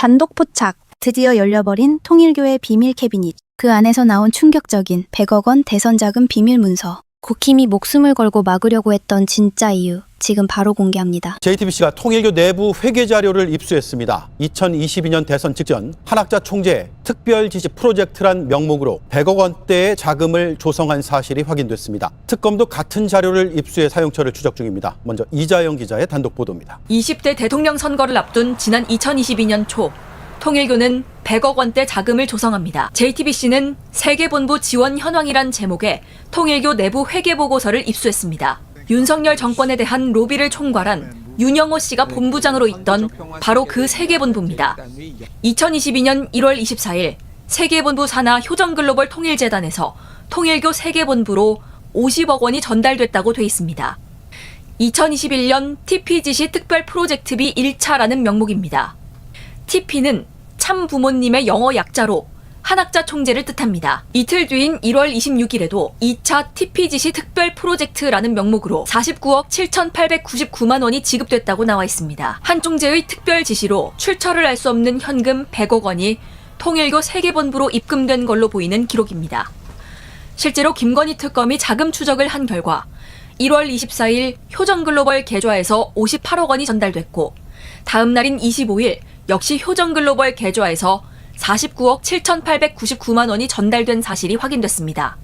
단독 포착. 드디어 열려버린 통일교의 비밀 캐비닛. 그 안에서 나온 충격적인 100억 원 대선 자금 비밀 문서. 국힘이 목숨을 걸고 막으려고 했던 진짜 이유. 지금 바로 공개합니다. JTBC가 통일교 내부 회계 자료를 입수했습니다. 2022년 대선 직전 한학자 총재 특별지시 프로젝트란 명목으로 100억 원대의 자금을 조성한 사실이 확인됐습니다. 특검도 같은 자료를 입수해 사용처를 추적 중입니다. 먼저 이자영 기자의 단독 보도입니다. 20대 대통령 선거를 앞둔 지난 2022년 초 통일교는 100억 원대 자금을 조성합니다. JTBC는 세계본부 지원 현황이란 제목의 통일교 내부 회계 보고서를 입수했습니다. 윤석열 정권에 대한 로비를 총괄한 윤영호 씨가 본부장으로 있던 바로 그 세계본부입니다. 2022년 1월 24일 세계본부 산하 효정글로벌 통일재단에서 통일교 세계본부로 50억 원이 전달됐다고 돼 있습니다. 2021년 TPGC 특별 프로젝트비 1차라는 명목입니다. TP는 참 부모님의 영어 약자로 한학자 총재를 뜻합니다. 이틀 뒤인 1월 26일에도 2차 TPGC 특별 프로젝트라는 명목으로 49억 7,899만 원이 지급됐다고 나와 있습니다. 한 총재의 특별 지시로 출처를 알 수 없는 현금 100억 원이 통일교 세계본부로 입금된 걸로 보이는 기록입니다. 실제로 김건희 특검이 자금 추적을 한 결과 1월 24일 효정글로벌 계좌에서 58억 원이 전달됐고 다음 날인 25일 역시 효정글로벌 계좌에서 49억 7,899만 원이 전달된 사실이 확인됐습니다.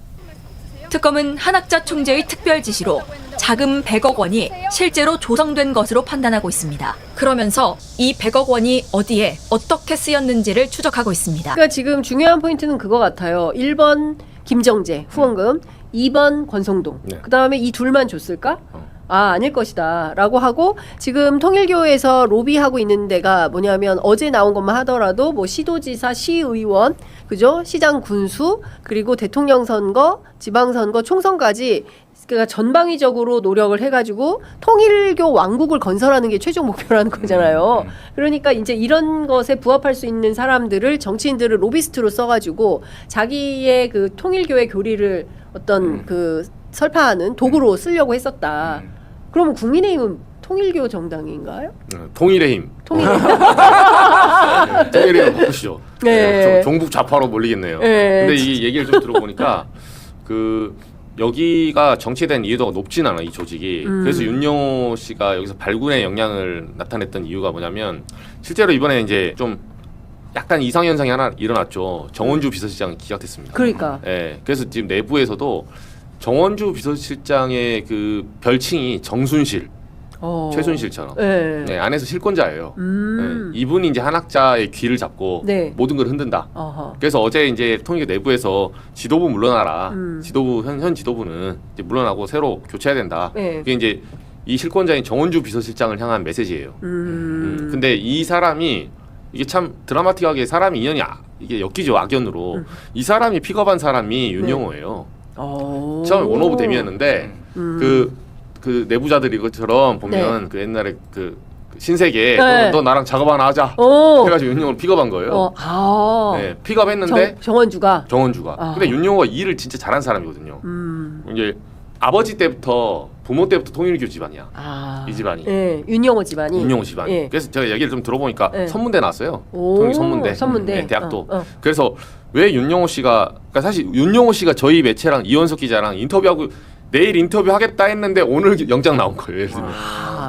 특검은 한학자 총재의 특별 지시로 자금 100억 원이 실제로 조성된 것으로 판단하고 있습니다. 그러면서 이 100억 원이 어디에 어떻게 쓰였는지를 추적하고 있습니다. 그러니까 지금 중요한 포인트는 그거 같아요. 1번 김정재 후원금, 2번 권성동. 네. 그다음에 이 둘만 줬을까? 아닐 것이다 라고 하고 지금 통일교에서 로비하고 있는 데가 뭐냐면 어제 나온 것만 하더라도 뭐 시도지사, 시의원, 그죠? 시장 군수, 그리고 대통령 선거, 지방선거, 총선까지 그러니까 전방위적으로 노력을 해가지고 통일교 왕국을 건설하는 게 최종 목표라는 거잖아요. 그러니까 이제 이런 것에 부합할 수 있는 사람들을 정치인들을 로비스트로 써가지고 자기의 그 통일교의 교리를 어떤 그 설파하는 도구로 쓰려고 했었다. 그러면 국민의힘은 통일교 정당인가요? 통일의 힘. 통일의 통일의 힘 바꾸시죠. 네. 종북 좌파로 몰리겠네요. 네. 근데 이 얘기를 좀 들어보니까 그 여기가 정치된 이해도가 높진 않아 이 조직이. 그래서 윤영호 씨가 여기서 발군의 영향을 나타냈던 이유가 뭐냐면 실제로 이번에 이제 좀 약간 이상 현상이 하나 일어났죠. 정원주 비서실장이 기각됐습니다. 그러니까. 예. 그래서 지금 내부에서도 정원주 비서실장의 그 별칭이 정순실, 최순실처럼 네, 안에서 실권자예요. 네, 이분이 이제 한학자의 귀를 잡고 네. 모든 걸 흔든다. 어허. 그래서 어제 이제 통일교 내부에서 지도부 물러나라. 지도부 현 지도부는 이제 물러나고 새로 교체해야 된다. 네. 그게 이제 이 실권자인 정원주 비서실장을 향한 메시지예요. 근데 이 사람이 이게 참 드라마틱하게 사람이 인연이 이게 엮이죠 악연으로. 이 사람이 픽업한 사람이 윤영호예요. 처음에 원오브 데미였는데 그 내부자들이 이것처럼 보면 네. 그 옛날에 그 신세계 네. 너 나랑 작업 하나 하자 해가지고 윤영호를 픽업한 거예요. 네, 픽업했는데 정원주가. 근데 윤영호가 일을 진짜 잘한 사람이거든요. 이제 아버지 때부터 부모 때부터 통일교 집안이야. 이 집안이. 네, 윤영호 집안이. 윤영호 집안이. 예. 그래서 제가 얘기를 좀 들어보니까 네. 선문대 나왔어요. 오, 통일 선문대. 선문대. 네, 대학도. 그래서 왜 윤영호 씨가 그러니까 사실 윤영호 씨가 저희 매체랑 이원석 기자랑 인터뷰하고 내일 인터뷰 하겠다 했는데 오늘 영장 나온 거예요. 예를 들면.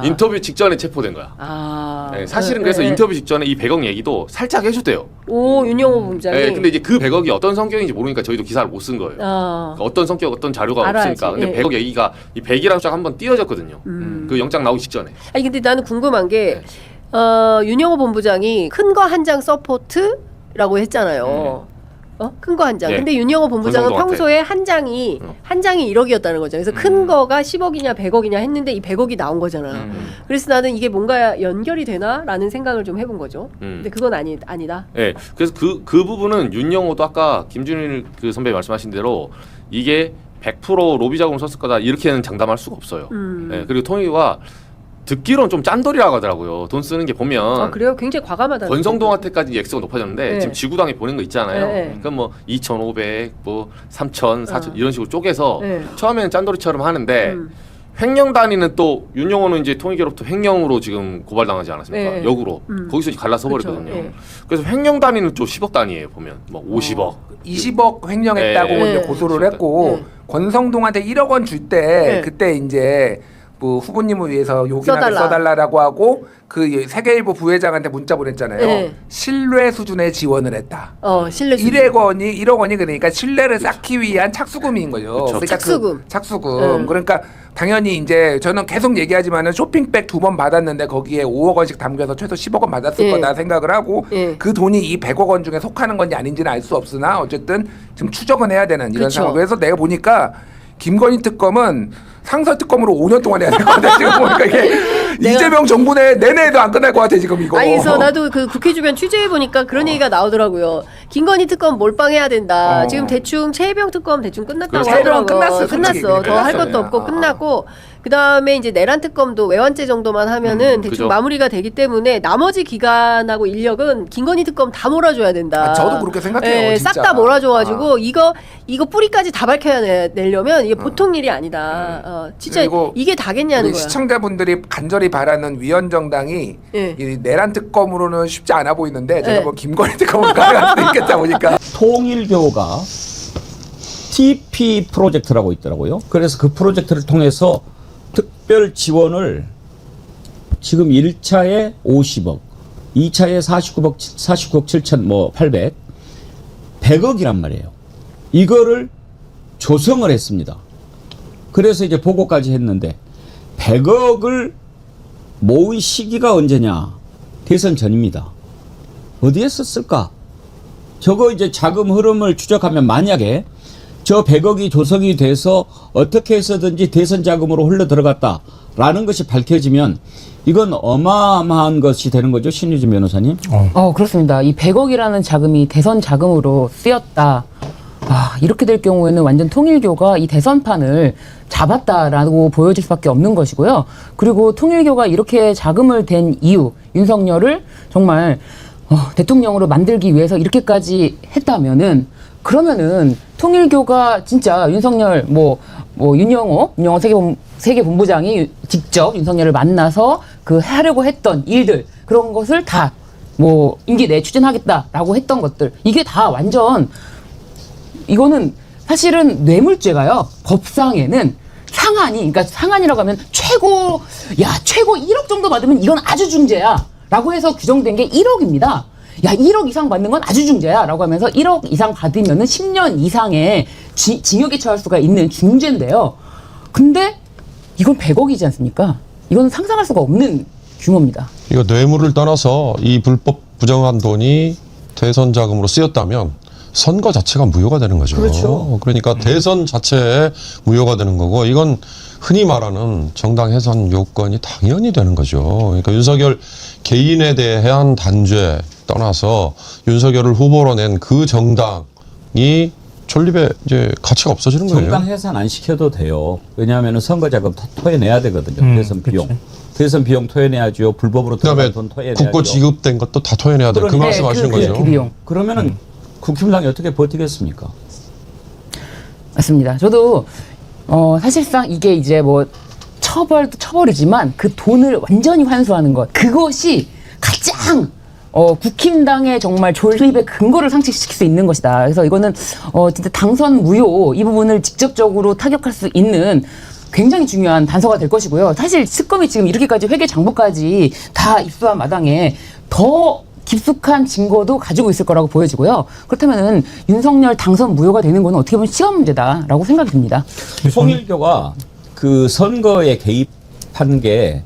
인터뷰 직전에 체포된 거야. 네, 사실은 그래서 인터뷰 직전에 이 100억 얘기도 살짝 해주대요. 오, 윤영호 본부장이. 네, 근데 이제 그 100억이 어떤 성격인지 모르니까 저희도 기사를 못 쓴 거예요. 그러니까 어떤 성격, 어떤 자료가 알아야지. 없으니까. 근데 예. 100억 얘기가 이 100이랑 숫자가 한번 띄어졌거든요. 그 영장 나오기 직전에. 아니 근데 나는 궁금한 게 윤영호 본부장이 큰 거 한 장 서포트라고 했잖아요. 큰 거 한 장. 네. 근데 윤영호 본부장은 권성동한테. 평소에 한 장이 1억이었다는 거죠. 그래서 큰 거가 10억이냐 100억이냐 했는데 이 100억이 나온 거잖아. 그래서 나는 이게 뭔가 연결이 되나라는 생각을 좀 해본 거죠. 근데 그건 아니다. 네, 그래서 그 부분은 윤영호도 아까 김준일 그 선배 말씀하신 대로 이게 100% 로비 자금을 썼을 거다 이렇게는 장담할 수가 없어요. 네, 그리고 통일교가 듣기로는 좀 짠돌이라고 하더라고요. 돈 쓰는 게 보면. 그래요? 굉장히 과감하다. 권성동한테까지 액수가 높아졌는데 네. 지금 지구당에 보낸 거 있잖아요. 네. 그러니까 뭐 2,500, 뭐 3,000, 4,000 이런 식으로 쪼개서 네. 처음에는 짠돌이처럼 하는데 횡령 단위는 또 윤영호는 이제 통일교로부터 횡령으로 지금 고발당하지 않았습니까? 네. 역으로 거기서 이제 갈라서 그쵸, 버렸거든요. 네. 그래서 횡령 단위는 좀 10억 단위예요 보면 뭐 50억. 20억 횡령했다고 네. 이제 네. 고소를 했고 네. 권성동한테 1억 원 줄 때 네. 그때 이제 뭐 후보님을 위해서 욕이나 써달라. 써달라라고 하고 그 세계일보 부회장한테 문자 보냈잖아요. 네. 신뢰 수준의 지원을 했다. 신뢰 1억 원이 그러니까 신뢰를 쌓기 위한 착수금인 거죠. 그쵸. 그러니까 착수금. 착수금. 그러니까 당연히 이제 저는 계속 얘기하지만은 쇼핑백 2번 받았는데 거기에 5억 원씩 담겨서 최소 10억 원 받았을 예. 거다 생각을 하고 예. 그 돈이 이 100억 원 중에 속하는 건지 아닌지는 알 수 없으나 어쨌든 지금 추적은 해야 되는 이런 그쵸. 상황. 그래서 내가 보니까 김건희 특검은 상설 특검으로 5년 동안 해야 될 것 같아. 지금 보니까 이게 이재명 정부 내내도 안 끝날 것 같아 지금 이거. 아니 그래서 나도 그 국회 주변 취재해 보니까 그런 얘기가 나오더라고요. 김건희 특검 몰빵해야 된다. 지금 대충 최혜병 특검 대충 끝났다고 그렇죠. 하더라고요. 최혜병 끝났어, 솔직히. 더 할 끝났어요, 것도 그냥. 없고 끝났고 그다음에 이제 내란 특검도 외환죄 정도만 하면은 대충 그죠. 마무리가 되기 때문에 나머지 기간하고 인력은 김건희 특검 다 몰아줘야 된다. 아, 저도 그렇게 생각해요, 진짜. 싹 다 몰아줘가지고 이거 뿌리까지 다 밝혀내려면 이게 보통 일이 아니다. 진짜 그리고 이게 다겠냐는 우리 거야. 시청자분들이 간절히 바라는 위원정당이 예. 이 내란 특검으로는 쉽지 않아 보이는데 제가 예. 뭐 김건희 특검을 가능할 수도 있겠다 보니까 통일교가 TP 프로젝트라고 있더라고요. 그래서 그 프로젝트를 통해서 특별 지원을 지금 1차에 50억, 2차에 49억 7천 뭐 800, 100억이란 말이에요. 이거를 조성을 했습니다. 그래서 이제 보고까지 했는데 100억을 모의 시기가 언제냐? 대선 전입니다. 어디에 썼을까? 저거 이제 자금 흐름을 추적하면 만약에 저 100억이 조성이 돼서 어떻게 해서든지 대선 자금으로 흘러 들어갔다라는 것이 밝혀지면 이건 어마어마한 것이 되는 거죠, 신유진 변호사님? 그렇습니다. 이 100억이라는 자금이 대선 자금으로 쓰였다. 이렇게 될 경우에는 완전 통일교가 이 대선판을 잡았다라고 보여질 수밖에 없는 것이고요. 그리고 통일교가 이렇게 자금을 댄 이유, 윤석열을 정말 대통령으로 만들기 위해서 이렇게까지 했다면은 그러면은 통일교가 진짜 윤석열 윤영호 세계본부장이 직접 윤석열을 만나서 그 하려고 했던 일들 그런 것을 다 임기 내에 추진하겠다라고 했던 것들 이게 다 완전 이거는 사실은 뇌물죄가요. 법상에는 그러니까 상한이라고 하면 최고 1억 정도 받으면 이건 아주 중죄야라고 해서 규정된 게 1억입니다. 1억 이상 받는 건 아주 중죄야라고 하면서 1억 이상 받으면은 10년 이상의 징역에 처할 수가 있는 중죄인데요. 근데 이건 100억이지 않습니까? 이건 상상할 수가 없는 규모입니다. 이거 뇌물을 떠나서 이 불법 부정한 돈이 대선 자금으로 쓰였다면 선거 자체가 무효가 되는 거죠. 그렇죠. 그러니까 대선 자체에 무효가 되는 거고 이건 흔히 말하는 정당 해산 요건이 당연히 되는 거죠. 그러니까 윤석열 개인에 대한 단죄 떠나서 윤석열을 후보로 낸 그 정당이 존립에 이제 가치가 없어지는 거예요. 정당 해산 안 시켜도 돼요. 왜냐하면 선거 자금 토해내야 되거든요. 대선 비용. 대선 비용 토해내야죠. 불법으로 그다음에 들어간 돈 토해내야죠. 국고 지급된 것도 다 토해내야 돼요. 그 그러니까 말씀하시는 거죠. 그 비용. 그러면은 국힘당이 어떻게 버티겠습니까? 맞습니다. 저도 사실상 이게 이제 처벌도 처벌이지만 그 돈을 완전히 환수하는 것 그것이 가장 국힘당의 정말 존립의 근거를 상실시킬 수 있는 것이다. 그래서 이거는 진짜 당선 무효 이 부분을 직접적으로 타격할 수 있는 굉장히 중요한 단서가 될 것이고요. 사실 특검이 지금 이렇게까지 회계 장부까지 다 입수한 마당에 더 깊숙한 증거도 가지고 있을 거라고 보여지고요. 그렇다면은 윤석열 당선 무효가 되는 거는 어떻게 보면 시간 문제다라고 생각이 듭니다. 통일교가 그 선거에 개입한 게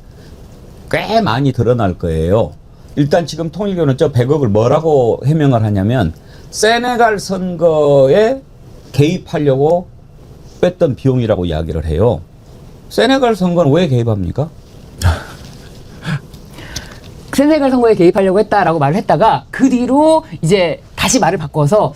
꽤 많이 드러날 거예요. 일단 지금 통일교는 저 100억을 뭐라고 해명을 하냐면 세네갈 선거에 개입하려고 뺐던 비용이라고 이야기를 해요. 세네갈 선거는 왜 개입합니까? 세네갈 선거에 개입하려고 했다라고 말을 했다가 그 뒤로 이제 다시 말을 바꿔서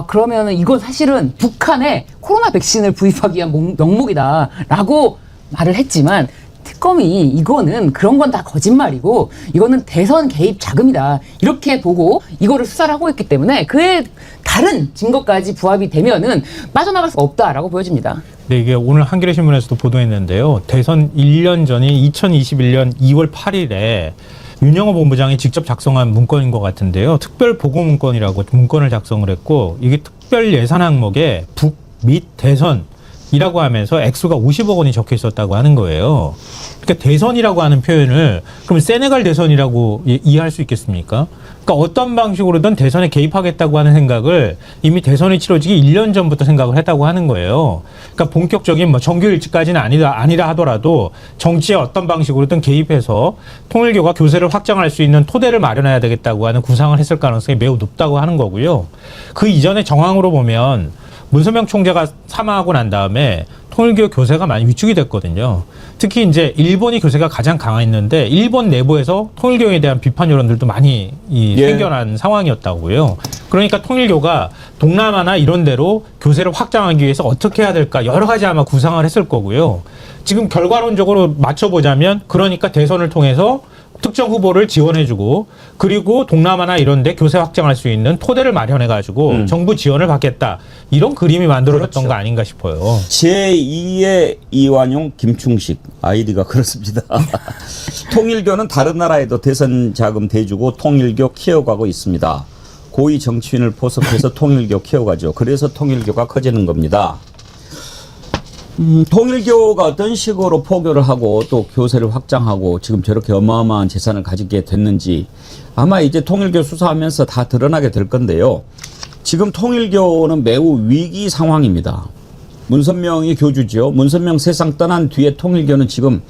그러면은 이건 사실은 북한에 코로나 백신을 구입하기 위한 명목이다라고 말을 했지만 특검이 이거는 그런 건 다 거짓말이고 이거는 대선 개입 자금이다 이렇게 보고 이거를 수사를 하고 있기 때문에 그의 다른 증거까지 부합이 되면은 빠져나갈 수가 없다라고 보여집니다. 네, 이게 오늘 한겨레 신문에서도 보도했는데요. 대선 1년 전인 2021년 2월 8일에 윤영호 본부장이 직접 작성한 문건인 것 같은데요. 특별 보고 문건이라고 문건을 작성을 했고, 이게 특별 예산 항목에 북, 및 대선이라고 하면서 액수가 50억 원이 적혀 있었다고 하는 거예요. 그러니까 대선이라고 하는 표현을 그럼 세네갈 대선이라고 이해할 수 있겠습니까? 그러니까 어떤 방식으로든 대선에 개입하겠다고 하는 생각을 이미 대선이 치러지기 1년 전부터 생각을 했다고 하는 거예요. 그러니까 본격적인 뭐 정규 일치까지는 아니라 하더라도 정치에 어떤 방식으로든 개입해서 통일교가 교세를 확장할 수 있는 토대를 마련해야 되겠다고 하는 구상을 했을 가능성이 매우 높다고 하는 거고요. 그 이전의 정황으로 보면 문선명 총재가 사망하고 난 다음에 통일교 교세가 많이 위축이 됐거든요. 특히 이제 일본이 교세가 가장 강했는데 일본 내부에서 통일교에 대한 비판 여론들도 많이 생겨난 상황이었다고요. 그러니까 통일교가 동남아나 이런 데로 교세를 확장하기 위해서 어떻게 해야 될까 여러 가지 아마 구상을 했을 거고요. 지금 결과론적으로 맞춰보자면 그러니까 대선을 통해서 특정 후보를 지원해주고 그리고 동남아나 이런 데 교세 확장할 수 있는 토대를 마련해가지고 정부 지원을 받겠다. 이런 그림이 만들어졌던 그렇죠. 거 아닌가 싶어요. 제2의 이완용 김충식 아이디가 그렇습니다. 통일교는 다른 나라에도 대선 자금 대주고 통일교 키워가고 있습니다. 고위 정치인을 포섭해서 통일교 키워가죠. 그래서 통일교가 커지는 겁니다. 통일교가 어떤 식으로 포교를 하고 또 교세를 확장하고 지금 저렇게 어마어마한 재산을 가지게 됐는지 아마 이제 통일교 수사하면서 다 드러나게 될 건데요. 지금 통일교는 매우 위기 상황입니다. 문선명이 교주죠. 문선명 세상 떠난 뒤에 통일교는 지금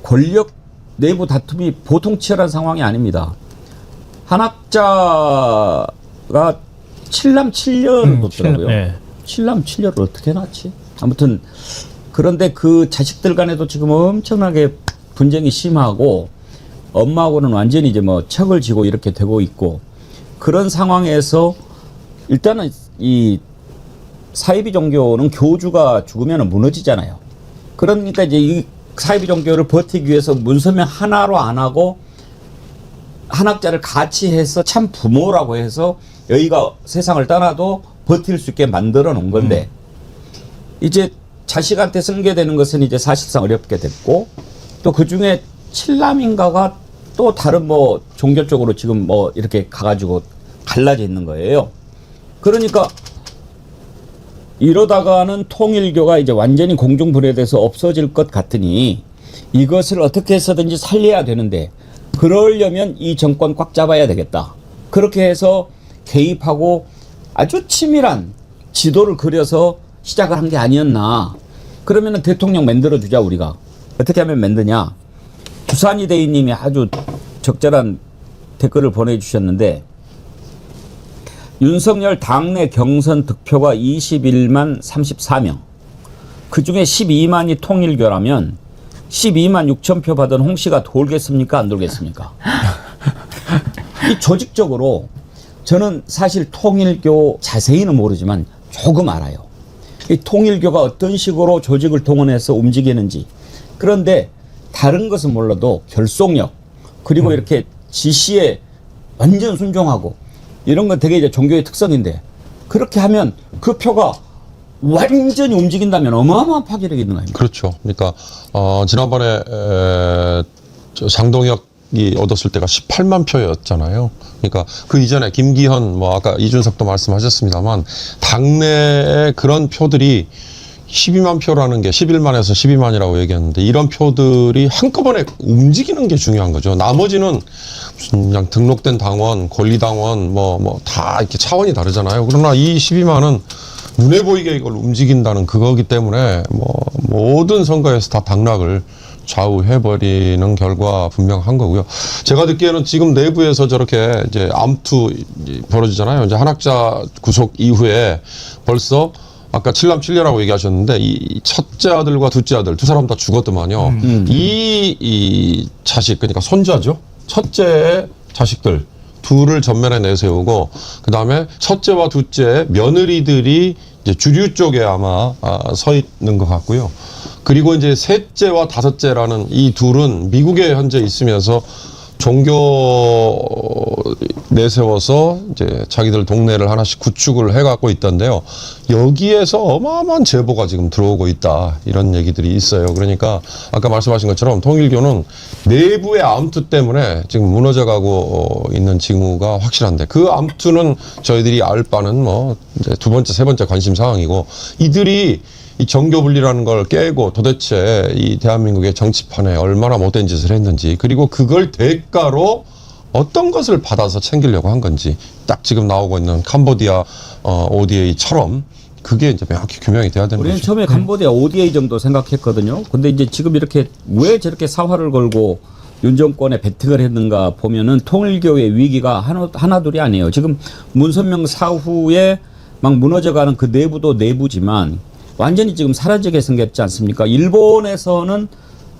권력 내부 다툼이 보통 치열한 상황이 아닙니다. 한학자가 7남 7녀를 뒀더라고요. 네. 7남 7녀를 어떻게 낳지? 아무튼 그런데 그 자식들 간에도 지금 엄청나게 분쟁이 심하고 엄마하고는 완전히 이제 뭐 척을 지고 이렇게 되고 있고 그런 상황에서 일단은 이 사이비 종교는 교주가 죽으면 무너지잖아요. 그러니까 이제 이 사이비 종교를 버티기 위해서 문선명 하나로 안 하고 한학자를 같이 해서 참 부모라고 해서 여기가 세상을 떠나도 버틸 수 있게 만들어 놓은 건데 이제 자식한테 승계되는 것은 이제 사실상 어렵게 됐고 또 그중에 7남인가가 또 다른 뭐 종교 쪽으로 지금 뭐 이렇게 가가지고 갈라져 있는 거예요. 그러니까 이러다가는 통일교가 이제 완전히 공중분해돼서 없어질 것 같으니 이것을 어떻게 해서든지 살려야 되는데 그러려면 이 정권 꽉 잡아야 되겠다. 그렇게 해서 개입하고 아주 치밀한 지도를 그려서 시작을 한 게 아니었나. 그러면은 대통령 만들어주자 우리가. 어떻게 하면 만드냐. 주산이 대위님이 아주 적절한 댓글을 보내주셨는데 윤석열 당내 경선 득표가 21만 34명. 그중에 12만이 통일교라면 12만 6천 표 받은 홍 씨가 돌겠습니까? 안 돌겠습니까? 이 조직적으로 저는 사실 통일교 자세히는 모르지만 조금 알아요. 이 통일교가 어떤 식으로 조직을 동원해서 움직이는지. 그런데 다른 것은 몰라도 결속력 그리고 이렇게 지시에 완전 순종하고 이런 건 되게 이제 종교의 특성인데 그렇게 하면 그 표가 완전히 움직인다면 어마어마한 파괴력이 있는 거 아닙니까? 그렇죠. 그러니까 지난번에 장동혁이 얻었을 때가 18만 표였잖아요. 그러니까 그 이전에 김기현 뭐 아까 이준석도 말씀하셨습니다만 당내에 그런 표들이 12만 표라는 게 11만에서 12만이라고 얘기했는데 이런 표들이 한꺼번에 움직이는 게 중요한 거죠. 나머지는 무슨 그냥 등록된 당원, 권리당원 뭐 다 이렇게 차원이 다르잖아요. 그러나 이 12만은 눈에 보이게 이걸 움직인다는 그거기 때문에 뭐 모든 선거에서 다 당락을 좌우해버리는 결과 분명한 거고요. 제가 듣기에는 지금 내부에서 저렇게 이제 암투 벌어지잖아요. 이제 한학자 구속 이후에 벌써 아까 7남 7녀라고 얘기하셨는데 이 첫째 아들과 둘째 아들 두 사람 다 죽었더만요. 이 자식 그러니까 손자죠. 첫째의 자식들 둘을 전면에 내세우고 그 다음에 첫째와 둘째 며느리들이 이제 주류 쪽에 아마 서 있는 것 같고요. 그리고 이제 셋째와 다섯째라는 이 둘은 미국에 현재 있으면서 종교 내세워서 이제 자기들 동네를 하나씩 구축을 해갖고 있던데요. 여기에서 어마어마한 제보가 지금 들어오고 있다 이런 얘기들이 있어요. 그러니까 아까 말씀하신 것처럼 통일교는 내부의 암투 때문에 지금 무너져가고 있는 징후가 확실한데 그 암투는 저희들이 알 바는 뭐 이제 두 번째, 세 번째 관심 사항이고 이들이 이 정교 분리라는 걸 깨고 도대체 이 대한민국의 정치판에 얼마나 못된 짓을 했는지 그리고 그걸 대가로 어떤 것을 받아서 챙기려고 한 건지 딱 지금 나오고 있는 캄보디아 ODA처럼 그게 이제 명확히 규명이 돼야 되는 우리는 거죠. 처음에 캄보디아 ODA 정도 생각했거든요. 근데 이제 지금 이렇게 왜 저렇게 사활을 걸고 윤 정권에 배팅을 했는가 보면은 통일교의 위기가 하나둘이 아니에요. 지금 문선명 사후에 막 무너져가는 그 내부도 내부지만 완전히 지금 사라지게 생겼지 않습니까? 일본에서는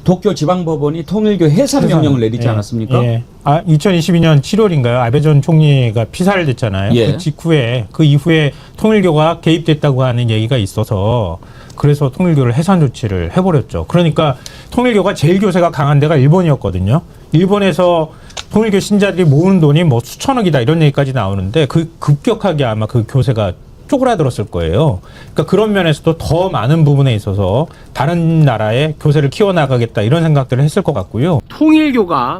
도쿄 지방법원이 통일교 해산 명령을 내리지 않았습니까? 예. 2022년 7월인가요? 아베 전 총리가 피살됐잖아요. 예. 그 직후에 그 이후에 통일교가 개입됐다고 하는 얘기가 있어서 그래서 통일교를 해산 조치를 해버렸죠. 그러니까 통일교가 제일 교세가 강한 데가 일본이었거든요. 일본에서 통일교 신자들이 모은 돈이 뭐 수천억이다 이런 얘기까지 나오는데 그 급격하게 아마 그 교세가 쪼그라들었을 거예요. 그러니까 그런 면에서도 더 많은 부분에 있어서 다른 나라의 교세를 키워나가겠다 이런 생각들을 했을 것 같고요. 통일교가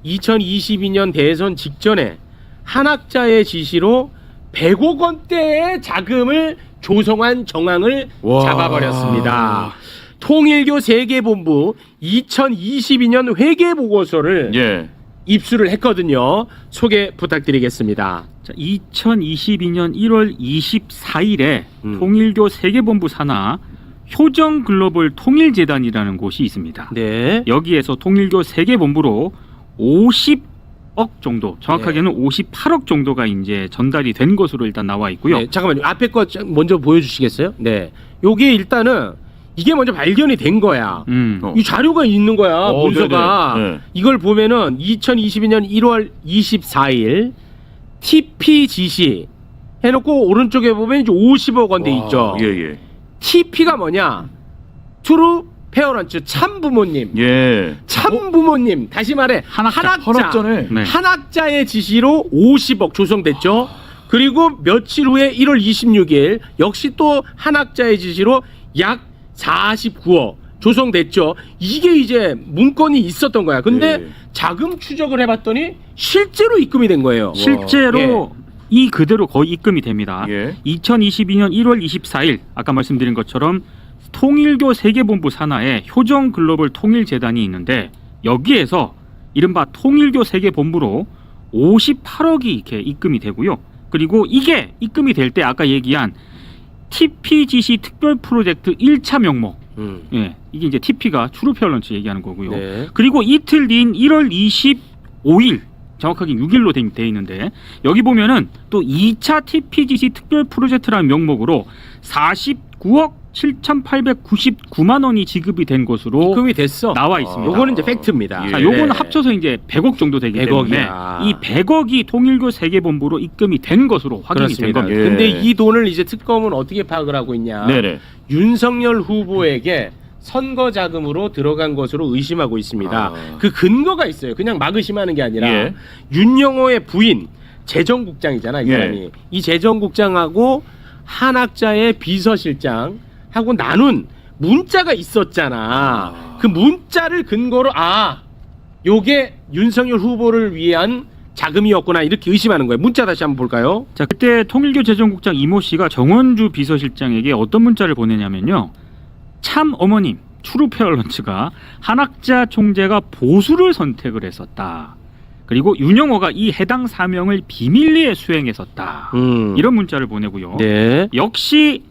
2022년 대선 직전에 한학자의 지시로 100억 원대의 자금을 조성한 정황을 잡아버렸습니다. 통일교 세계본부 2022년 회계보고서를 입수를 했거든요. 소개 부탁드리겠습니다. 자, 2022년 1월 24일에 통일교 세계본부 산하 효정글로벌 통일재단이라는 곳이 있습니다. 네. 여기에서 통일교 세계본부로 50억 정도, 정확하게는 58억 정도가 이제 전달이 된 것으로 일단 나와 있고요. 네, 잠깐만요. 앞에 거 먼저 보여주시겠어요? 네. 요게 일단은 이게 먼저 발견이 된 거야. 이 자료가 있는 거야. 문서가. 네네. 네. 이걸 보면은 2022년 1월 24일 TP 지시 해놓고 오른쪽에 보면 이제 50억 원대 있죠. 예. TP가 뭐냐? 트루 페어런츠 참부모님. 예. 참부모님. 다시 말해 헌학자를. 네. 한학자의 지시로 50억 조성됐죠. 그리고 며칠 후에 1월 26일 역시 또 한학자의 지시로 약 49억 조성됐죠. 이게 이제 문건이 있었던 거야. 근데 자금 추적을 해봤더니 실제로 입금이 된 거예요. 실제로 이 그대로 거의 입금이 됩니다. 2022년 1월 24일 아까 말씀드린 것처럼 통일교 세계본부 산하에 효정글로벌 통일재단이 있는데 여기에서 이른바 통일교 세계본부로 58억이 이렇게 입금이 되고요. 그리고 이게 입금이 될 때 아까 얘기한 TPGC 특별 프로젝트 1차 명목. 예, 이게 이제 TP가 트루페어런츠 얘기하는 거고요. 네. 그리고 이틀 뒤인 1월 25일 정확하게 6일로 돼 있는데 여기 보면은 또 2차 TPGC 특별 프로젝트라는 명목으로 49억 7,899만 원이 지급이 된 것으로 입금이 됐어. 나와 있습니다. 요거는 이제 팩트입니다. 자, 요거는 합쳐서 이제 100억 정도 되기 때문에 이 100억이 통일교 세계본부로 입금이 된 것으로 확인이 그렇습니다. 된 겁니다. 근데 이 돈을 이제 특검은 어떻게 파악을 하고 있냐? 네네. 윤석열 후보에게 선거 자금으로 들어간 것으로 의심하고 있습니다. 그 근거가 있어요. 그냥 막 의심하는 게 아니라 윤영호의 부인 재정국장이잖아, 이 사람이. 이 재정국장하고 한학자의 비서실장 하고 나눈 문자가 있었잖아. 그 문자를 근거로 요게 윤석열 후보를 위한 자금이었구나 이렇게 의심하는 거예요. 문자 다시 한번 볼까요? 자, 그때 통일교 재정국장 이모 씨가 정원주 비서실장에게 어떤 문자를 보내냐면요. 참 어머님, 트루페어런츠가 한학자 총재가 보수를 선택을 했었다. 그리고 윤영호가 이 해당 사명을 비밀리에 수행했었다. 이런 문자를 보내고요. 네. 역시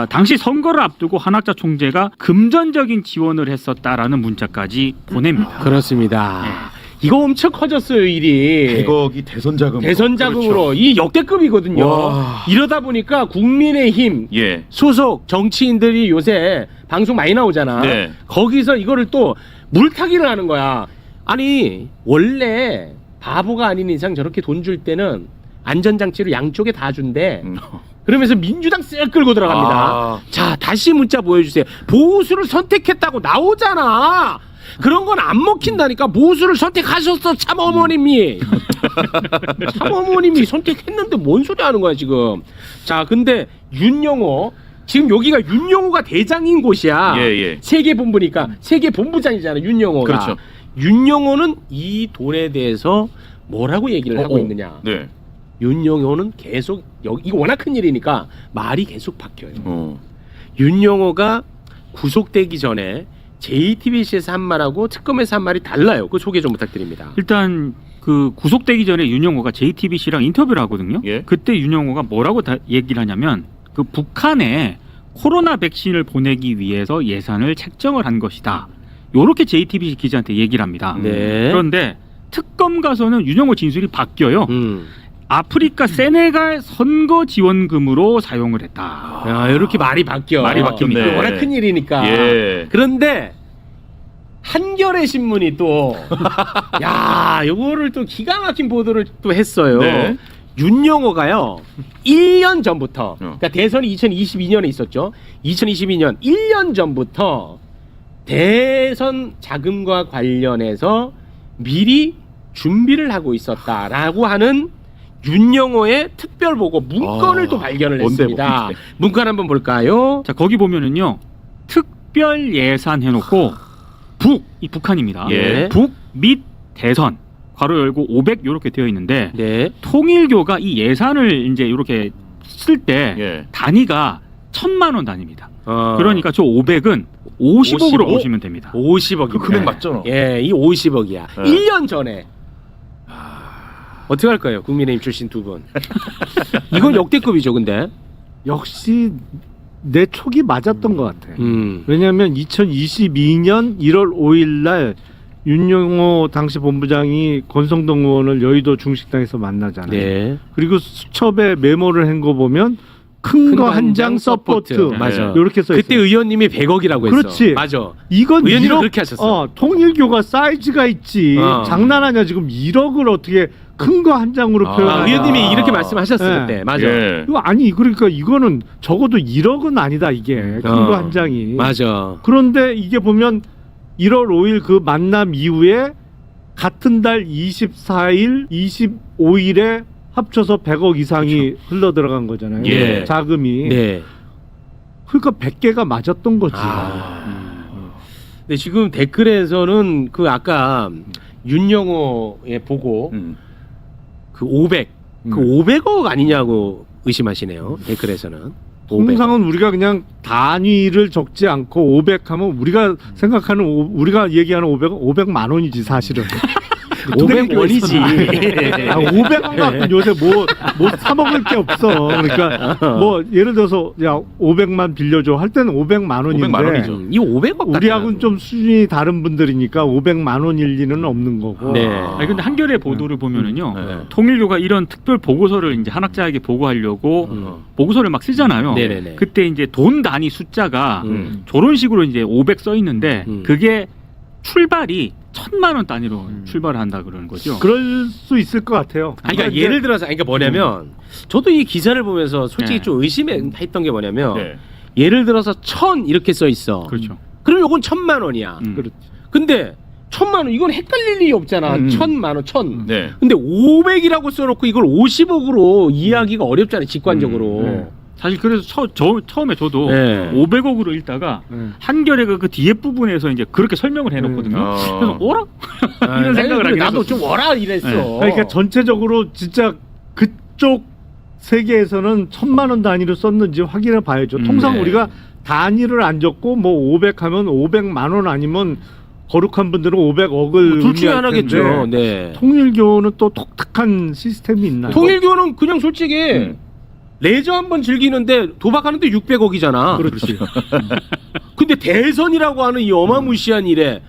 당시 선거를 앞두고 한학자 총재가 금전적인 지원을 했었다라는 문자까지 보냅니다. 그렇습니다. 이거 엄청 커졌어요, 일이. 100억이 대선 자금. 대선 자금으로 그렇죠. 이 역대급이거든요. 와. 이러다 보니까 국민의힘 소속 정치인들이 요새 방송 많이 나오잖아. 거기서 이거를 또 물타기를 하는 거야. 아니 원래 바보가 아닌 이상 저렇게 돈 줄 때는 안전장치로 양쪽에 다 준대. 그러면서 민주당 쓱 끌고 들어갑니다. 자, 다시 문자 보여주세요. 보수를 선택했다고 나오잖아. 그런 건 안 먹힌다니까. 모수를 선택하셨어, 참 어머님이. 참 어머님이 선택했는데 뭔 소리 하는 거야 지금. 자, 근데 윤영호 지금 여기가 윤영호가 대장인 곳이야. 세계 본부니까 세계 본부장이잖아 윤영호가. 그렇죠. 윤영호는 이 돈에 대해서 뭐라고 얘기를 하고 있느냐. 네. 윤영호는 계속 이거 워낙 큰 일이니까 말이 계속 바뀌어요. 윤영호가 구속되기 전에 JTBC에서 한 말하고 특검에서 한 말이 달라요. 그 소개 좀 부탁드립니다. 일단 그 구속되기 전에 윤영호가 JTBC랑 인터뷰를 하거든요. 예. 그때 윤영호가 뭐라고 얘기를 하냐면 그 북한에 코로나 백신을 보내기 위해서 예산을 책정을 한 것이다. 요렇게 JTBC 기자한테 얘기를 합니다. 네. 그런데 특검 가서는 윤영호 진술이 바뀌어요. 아프리카 세네갈 선거 지원금으로 사용을 했다. 야, 이렇게 말이 바뀌어. 말이 바뀝니다. 이거 워낙 큰 일이니까. 예. 그런데 한겨레 신문이 또 야, 요거를 또 기가 막힌 보도를 또 했어요. 네. 윤영호가요. 1년 전부터 그러니까 대선이 2022년에 있었죠. 2022년 1년 전부터 대선 자금과 관련해서 미리 준비를 하고 있었다라고 하는 윤영호의 특별보고 문건을 또 발견을 했습니다. 문건 한번 볼까요? 자, 거기 보면은요. 특별 예산 해놓고 이 북한입니다. 예. 북 및 대선 괄호 열고 500 요렇게 되어 있는데 네. 통일교가 이 예산을 이제 이렇게 쓸 때 예. 단위가 1,000만 원 단위입니다. 그러니까 저 500은 50억으로 보시면 됩니다. 50억. 그 금액 맞죠? 예, 이 50억이야. 네. 1년 전에. 어떻게 할까요? 국민의힘 출신 두 분. 이건 역대급이죠, 근데. 역시 내 촉이 맞았던 것 같아요. 음. 왜냐하면 2022년 1월 5일 날 윤영호 당시 본부장이 권성동 의원을 여의도 중식당에서 만나잖아요. 네. 그리고 수첩에 메모를 한 거 보면 큰 거 한 장 서포트. 맞아. 이렇게 써 있어요. 그때 의원님이 100억이라고 했어. 그렇지. 맞아. 이건 의원님이 1억, 그렇게 하셨어. 통일교가 사이즈가 있지. 장난하냐 지금 1억을 어떻게 큰 거 한 장으로 표현하냐. 의원님이 이렇게 말씀하셨을 네. 때. 맞아. 예. 이거 아니 그러니까 이거는 적어도 1억은 아니다 이게 큰 거 한 장이. 맞아. 그런데 이게 보면 1월 5일 그 만남 이후에 같은 달 24일, 25일에 합쳐서 100억 이상이 흘러 들어간 거잖아요. 예. 자금이. 네. 그러니까 100개가 맞았던 거지. 근데 지금 댓글에서는 그 아까 윤영호의 보고 그 500, 그 500억 아니냐고 의심하시네요. 댓글에서는. 500억. 통상은 우리가 그냥 단위를 적지 않고 500 하면 우리가 생각하는 우리가 얘기하는 500만 원이지 사실은. 500원이지. 500원 갖고 요새 뭐 사 먹을 게 없어. 그러니까 뭐 예를 들어서 야 500만 빌려줘 할 때는 500만 원인데 500만 원이죠. 이 500억 우리하고는 좀 수준이 다른 분들이니까 500만 원일 리는 없는 거고. 네. 아니 근데 한겨레 보도를 보면은요. 네. 통일교가 이런 특별 보고서를 이제 한학자에게 보고하려고 보고서를 막 쓰잖아요. 네네네. 그때 이제 돈 단위 숫자가 저런 식으로 이제 500 써 있는데 그게 출발이 1,000만 원 단위로 출발을 한다 그러는 거죠. 그럴 수 있을 것 같아요. 그러니까 예를 들어서 그러니까 뭐냐면 저도 이 기사를 보면서 솔직히 네. 좀 의심했던 게 뭐냐면 네. 예를 들어서 1,000 이렇게 써 있어. 그렇죠. 그럼 요건 1,000만 원이야. 그렇지. 근데 1,000만 원 이건 헷갈릴 일이 없잖아. 1,000만 원, 1,000. 네. 근데 500이라고 써놓고 이걸 50억으로 이해하기가 어렵잖아요. 직관적으로. 네. 사실 그래서 처음에 저도 네. 500억으로 읽다가 한겨레가 그 뒤에 부분에서 이제 그렇게 설명을 해놓거든요. 그래서 어라? 이런 생각을 하긴 나도 했었어요. 좀 어라 이랬어. 네. 그러니까 전체적으로 진짜 그쪽 세계에서는 1,000만 원 단위로 썼는지 확인해 봐야죠. 통상 네. 우리가 단위를 안 적고 뭐 500 하면 500만 원 아니면 거룩한 분들은 500억을 둘 중에 하나겠죠. 네. 통일교는 또 독특한 시스템이 있나요? 통일교는 그냥 솔직히 레저 한번 즐기는데 도박하는데 600억이잖아. 그렇지. 근데 대선이라고 하는 이 어마무시한 일에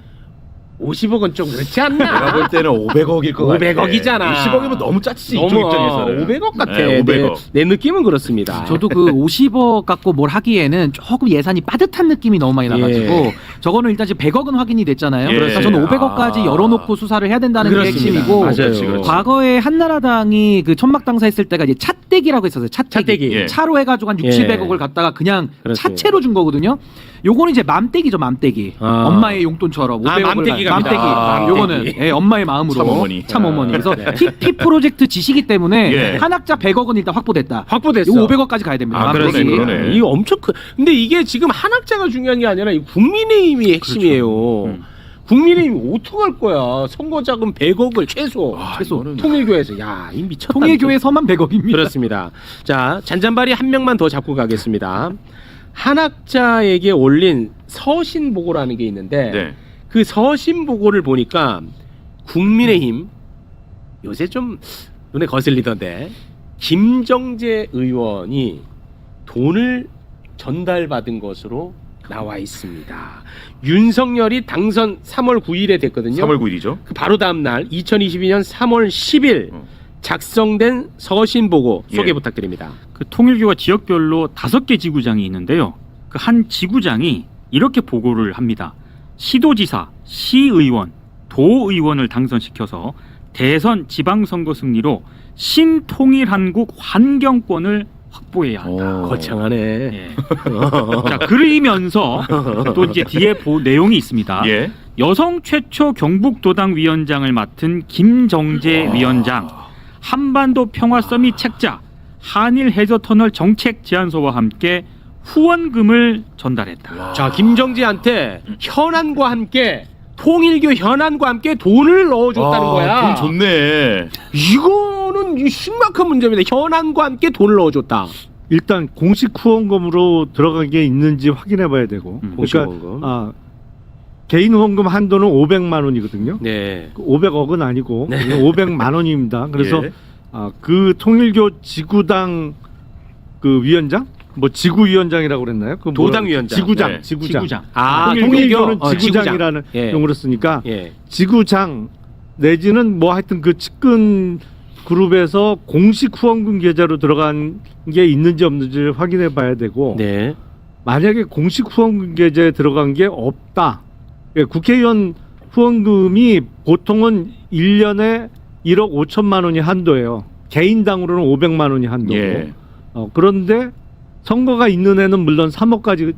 50억은 좀 그렇지 않나? 내가 볼 때는 500억일 것 같아. 500억이잖아. 60억이면 너무 짜치지 이쪽 입장에서는. 500억 같아. 네, 500억. 내 느낌은 그렇습니다. 저도 그 50억 갖고 뭘 하기에는 조금 예산이 빠듯한 느낌이 너무 많이 나가지고 예. 저거는 일단 지금 100억은 확인이 됐잖아요. 예. 그래서 저는 500억까지 열어놓고 수사를 해야 된다는 게 그렇습니다. 핵심이고 맞아요. 그렇지, 그렇지. 과거에 한나라당이 그 천막당사 했을 때가 이제 차떼기라고 했었어요. 차떼기. 예. 차로 해가지고 한 6, 예. 700억을 갖다가 그냥 그렇습니다. 차채로 준 거거든요. 요거는 이제 맘떼기죠, 맘떼기. 아. 엄마의 용돈처럼 500억을 맘떼기 갑니다. 맘떼기. 아, 요거는 맘떼기. 예, 엄마의 마음으로 참어머니. 참어머니. 그래서 네. TP 프로젝트 지시기 때문에 예. 한학자 100억은 일단 확보됐다. 확보됐어. 요거 500억까지 가야 됩니다. 아, 맘떼기. 그러네. 이거 엄청 큰. 근데 이게 지금 한학자가 중요한 게 아니라 이 국민의힘이 핵심이에요. 국민의힘이 어떡할 거야? 선거 자금 100억을 최소. 통일교에서 이 미쳤다. 통일교에서만 100억입니다. 그렇습니다. 자, 잔잔바리 한 명만 더 잡고 가겠습니다. 한학자에게 올린 서신 보고라는 게 있는데 네. 그 서신 보고를 보니까 국민의힘 요새 좀 눈에 거슬리던데 김정재 의원이 돈을 전달받은 것으로 나와 있습니다. 윤석열이 당선 3월 9일에 됐거든요. 3월 9일이죠. 그 바로 다음 날 2022년 3월 10일 작성된 서신 보고 소개 예. 부탁드립니다. 그 통일교가 지역별로 5개 지구장이 있는데요. 그 한 지구장이 이렇게 보고를 합니다. 시도지사, 시의원, 도의원을 당선시켜서 대선 지방선거 승리로 신통일한국 환경권을 확보해야 한다. 거창하네. 예. 자, 그러면서 또 이제 뒤에 내용이 있습니다. 예. 여성 최초 경북도당 위원장을 맡은 김정재 위원장, 한반도 평화 서밋 책자, 한일 해저터널 정책 제안서와 함께 후원금을 전달했다. 자, 김정재한테 현안과 함께 통일교 현안과 함께 돈을 넣어줬다는 거야. 돈 좋네. 이거는 심각한 문제입니다. 현안과 함께 돈을 넣어줬다. 일단 공식 후원금으로 들어간 게 있는지 확인해 봐야 되고. 공식 그러니까 후원금. 개인 후원금 한도는 500만 원이거든요. 네. 500억은 아니고 500만 원입니다. 그래서 예. 그 통일교 지구당 그 위원장? 뭐 지구위원장이라고 그랬나요? 그 도당 위원장. 지구장, 네. 지구장. 아, 통일교는 통일교? 지구장이라는 예. 용어를 쓰니까 예. 지구장 내지는 뭐 하여튼 그 측근 그룹에서 공식 후원금 계좌로 들어간 게 있는지 없는지 확인해 봐야 되고 네. 만약에 공식 후원금 계좌에 들어간 게 없다. 그러니까 국회의원 후원금이 보통은 1년에 1억 5천만 원이 한도예요. 개인당으로는 500만 원이 한도고. 예. 그런데 선거가 있는 애는 물론 3억까지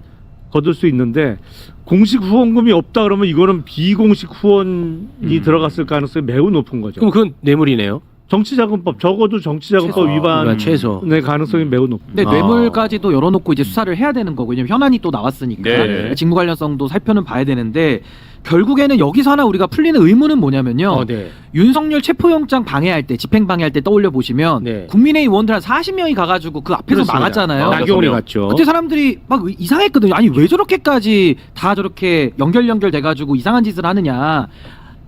거둘 수 있는데 공식 후원금이 없다 그러면 이거는 비공식 후원이 들어갔을 가능성이 매우 높은 거죠. 그럼 그건 뇌물이네요. 정치자금법 적어도 정치자금법 위반의 최소. 가능성이 매우 높습니다. 근데 뇌물까지도 열어놓고 이제 수사를 해야 되는 거고 왜냐면 현안이 또 나왔으니까 네. 직무 관련성도 살펴는 봐야 되는데 결국에는 여기서 하나 우리가 풀리는 의문은 뭐냐면요. 네. 윤석열 체포영장 방해할 때 집행 방해할 때 떠올려 보시면 네. 국민의힘 의원들 한 40명이 가가지고 그 앞에서 그렇습니다. 막았잖아요. 나경원이 갔죠. 그때 사람들이 막 이상했거든요. 아니 왜 저렇게까지 다 저렇게 연결돼가지고 이상한 짓을 하느냐.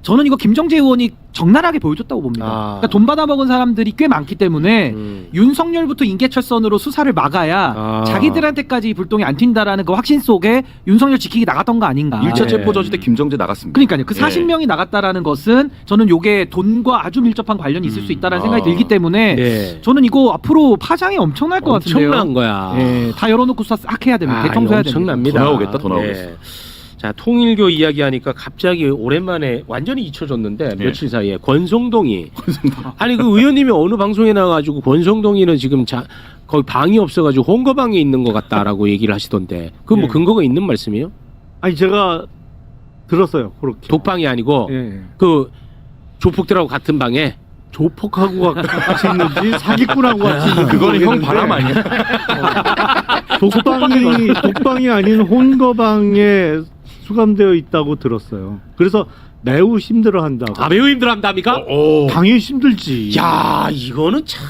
저는 이거 김정재 의원이 적나라하게 보여줬다고 봅니다. 그러니까 돈 받아먹은 사람들이 꽤 많기 때문에 윤석열부터 인계철선으로 수사를 막아야 자기들한테까지 불똥이 안 튄다라는 그 확신 속에 윤석열 지키기 나갔던 거 아닌가. 1차 체포 저지 때 김정재 나갔습니다. 그러니까요. 그 40명이 나갔다라는 것은 저는 요게 돈과 아주 밀접한 관련이 있을 수 있다는 생각이 들기 때문에 네. 저는 이거 앞으로 파장이 엄청날 것 같은데요. 엄청난 거야. 예, 다 열어놓고 수사 싹 해야 됩니다. 대청소해야 됩니다. 엄청납니다. 더 나오겠다, 더 나오겠어. 자, 통일교 이야기하니까 갑자기 오랜만에 완전히 잊혀졌는데 네. 며칠 사이에 권성동이 아니 그 의원님이 어느 방송에 나와가지고 권성동이는 지금 거기 방이 없어가지고 홍거방에 있는 것 같다라고 얘기를 하시던데 그건 뭐 예. 근거가 있는 말씀이에요? 아니 제가 들었어요. 그렇게. 독방이 아니고 예. 그 조폭들하고 같은 방에 조폭하고 같이 있는지 사기꾼하고 같이 있는지 그거는 형 모르겠는데 바람 아니야? 독방이 아닌 혼거방에 수감되어 있다고 들었어요. 그래서 매우 힘들어한다고. 아 매우 힘들어한답니까? 당연히 힘들지. 야 이거는 참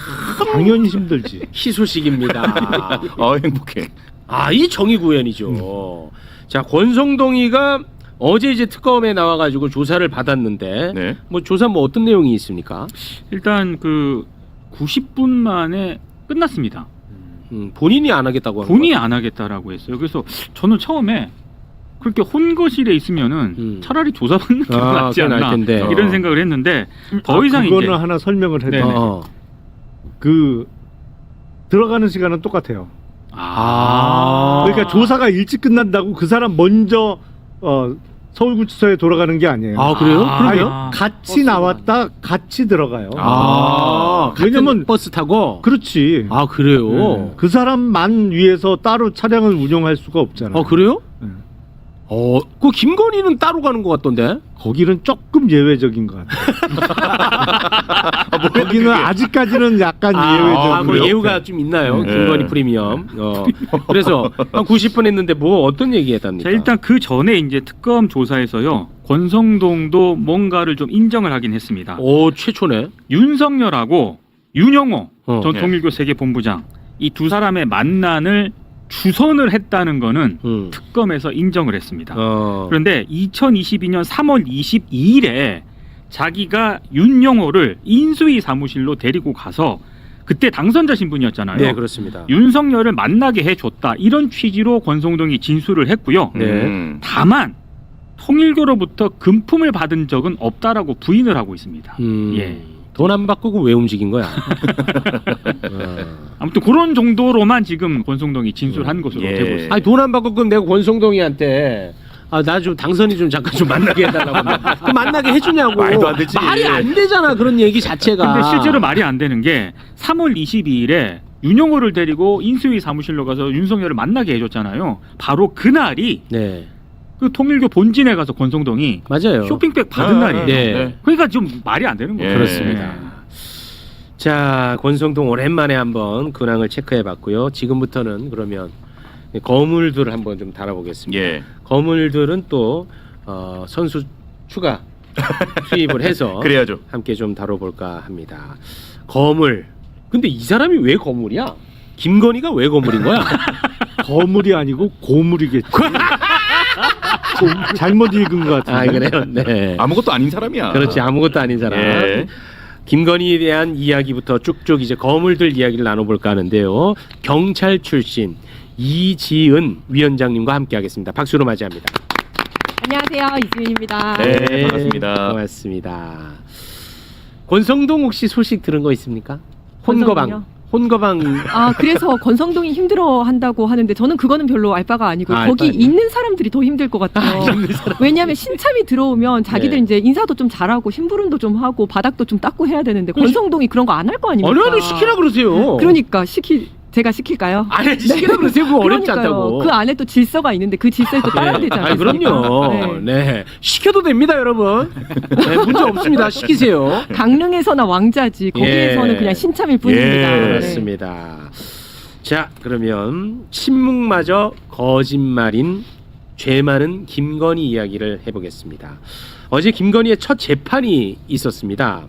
당연히 힘들지. 희소식입니다. 행복해. 이 정의 구현이죠. 자 권성동이가 어제 이제 특검에 나와가지고 조사를 받았는데 네. 뭐 조사 뭐 어떤 내용이 있습니까? 일단 그 90분 만에 끝났습니다. 본인이 안 하겠다고 한 본인이 안 하겠다라고 했어요. 그래서 저는 처음에 그렇게 혼거실에 있으면은 차라리 조사받는 게 낫지 그게 나을 않나 텐데. 이런 생각을 했는데 더 이상 그거는 이제 하나 설명을 해도 네네. 그 들어가는 시간은 똑같아요. 아. 그러니까 조사가 일찍 끝난다고 그 사람 먼저 서울구치소에 돌아가는 게 아니에요. 아, 그래요? 아니, 그러게요? 같이 나왔다 같이 들어가요. 왜냐면 버스 타고. 그렇지. 아, 그래요? 그 사람만 위해서 따로 차량을 운영할 수가 없잖아요. 그래요? 그 김건희는 따로 가는 것 같던데? 거기는 조금 예외적인 것 같아요. 거기는 아직까지는 약간 예외적인. 뭐 예우가 좀 있나요? 김건희 프리미엄. 그래서 한 90분 했는데 뭐 어떤 얘기 했답니까? 자, 일단 그 전에 이제 특검 조사에서요. 권성동도 뭔가를 좀 인정을 하긴 했습니다. 오, 최초네. 윤석열하고 윤영호 전 네. 통일교 세계본부장 이 두 사람의 만난을 주선을 했다는 거는 특검에서 인정을 했습니다. 그런데 2022년 3월 22일에 자기가 윤영호를 인수위 사무실로 데리고 가서 그때 당선자 신분이었잖아요. 네, 그렇습니다. 윤석열을 만나게 해줬다. 이런 취지로 권성동이 진술을 했고요. 네. 다만 통일교로부터 금품을 받은 적은 없다라고 부인을 하고 있습니다. 예. 돈 안 바꾸고 왜 움직인 거야? 아무튼 그런 정도로만 지금 권성동이 진술한 것으로 되고 있습니다. 아니, 돈 안 받고 그럼 내가 권성동이한테 나 좀 당선이 좀 잠깐 좀 만나게 해달라고. 그 만나게 해주냐고. 말도 안 되지. 말이 안 되잖아, 그런 얘기 자체가. 근데 실제로 말이 안 되는 게 3월 22일에 윤영호를 데리고 인수위 사무실로 가서 윤석열을 만나게 해줬잖아요. 바로 그날이 그 통일교 본진에 가서 권성동이 맞아요. 쇼핑백 받은 날이에요. 네. 그러니까 좀 말이 안 되는 거예요. 그렇습니다. 자, 권성동 오랜만에 한번 근황을 체크해봤고요. 지금부터는 그러면 거물들을 한번 좀 다뤄보겠습니다. 거물들은 또 선수 추가 투입을 해서 그래야죠. 함께 좀 다뤄볼까 합니다. 거물. 근데 이 사람이 왜 거물이야? 김건희가 왜 거물인 거야? 거물이 아니고 고물이겠지. 잘못 읽은 것 같은데. 아, 그래요? 네. 아무것도 아닌 사람이야. 그렇지, 아무것도 아닌 사람. 예. 김건희에 대한 이야기부터 쭉쭉 이제 거물들 이야기를 나눠볼까 하는데요. 경찰 출신 이지은 위원장님과 함께하겠습니다. 박수로 맞이합니다. 안녕하세요, 이지은입니다. 네, 반갑습니다. 고맙습니다. 권성동 혹시 소식 들은 거 있습니까? 혼거방. 그래서 권성동이 힘들어한다고 하는데 저는 그거는 별로 알 바가 아니고 거기 있는 사람들이 더 힘들 것 같아요. 왜냐하면 신참이 들어오면 자기들 이제 인사도 좀 잘하고 심부름도 좀 하고 바닥도 좀 닦고 해야 되는데 권성동이 그런 거 안 할 거 아닙니까? 아니, 시키라 그러세요. 그러니까 제가 시킬까요? 아니, 시키라 그러세요. 그거 어렵지 않다고. 그 안에 또 질서가 있는데 그 질서에 또 따라야 되잖아요. 아니, 그럼요. 네. 시켜도 됩니다, 여러분. 네, 문제 없습니다. 시키세요. 강릉에서나 왕자지 거기에서는 그냥 신참일 뿐입니다. 그렇습니다. 자, 그러면 침묵마저 거짓말인 죄 많은 김건희 이야기를 해보겠습니다. 어제 김건희의 첫 재판이 있었습니다.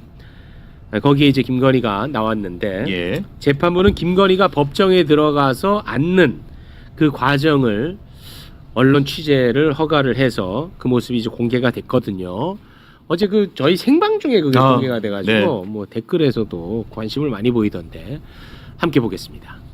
거기에 이제 김건희가 나왔는데 재판부는 김건희가 법정에 들어가서 앉는 그 과정을 언론 취재를 허가를 해서 그 모습이 이제 공개가 됐거든요. 어제 그 저희 생방 중에 그게 공개가 돼가지고 뭐 댓글에서도 관심을 많이 보이던데 함께 보겠습니다.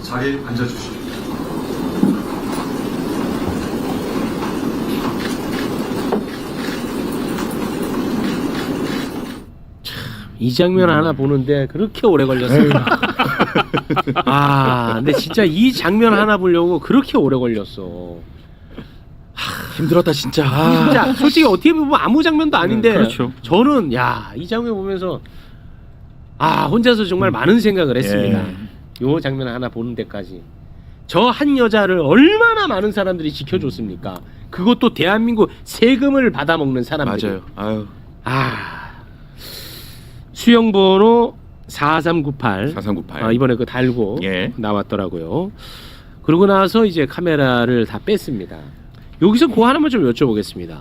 자리에 앉아주시오. 이 장면 하나 보는데 그렇게 오래 걸렸어요. 근데 진짜 이 장면 하나 보려고 그렇게 오래 걸렸어. 힘들었다 진짜. 진짜 솔직히 어떻게 보면 아무 장면도 아닌데 그렇죠. 저는 이 장면 보면서 혼자서 정말 많은 생각을 했습니다. 요 장면 하나 보는 데까지 저 한 여자를 얼마나 많은 사람들이 지켜줬습니까? 그것도 대한민국 세금을 받아먹는 사람들이. 맞아요. 수영번호 4398. 4398. 이번에 그 달고 나왔더라고요. 그러고 나서 이제 카메라를 다 뺐습니다. 여기서 그거 하나만 좀 여쭤보겠습니다.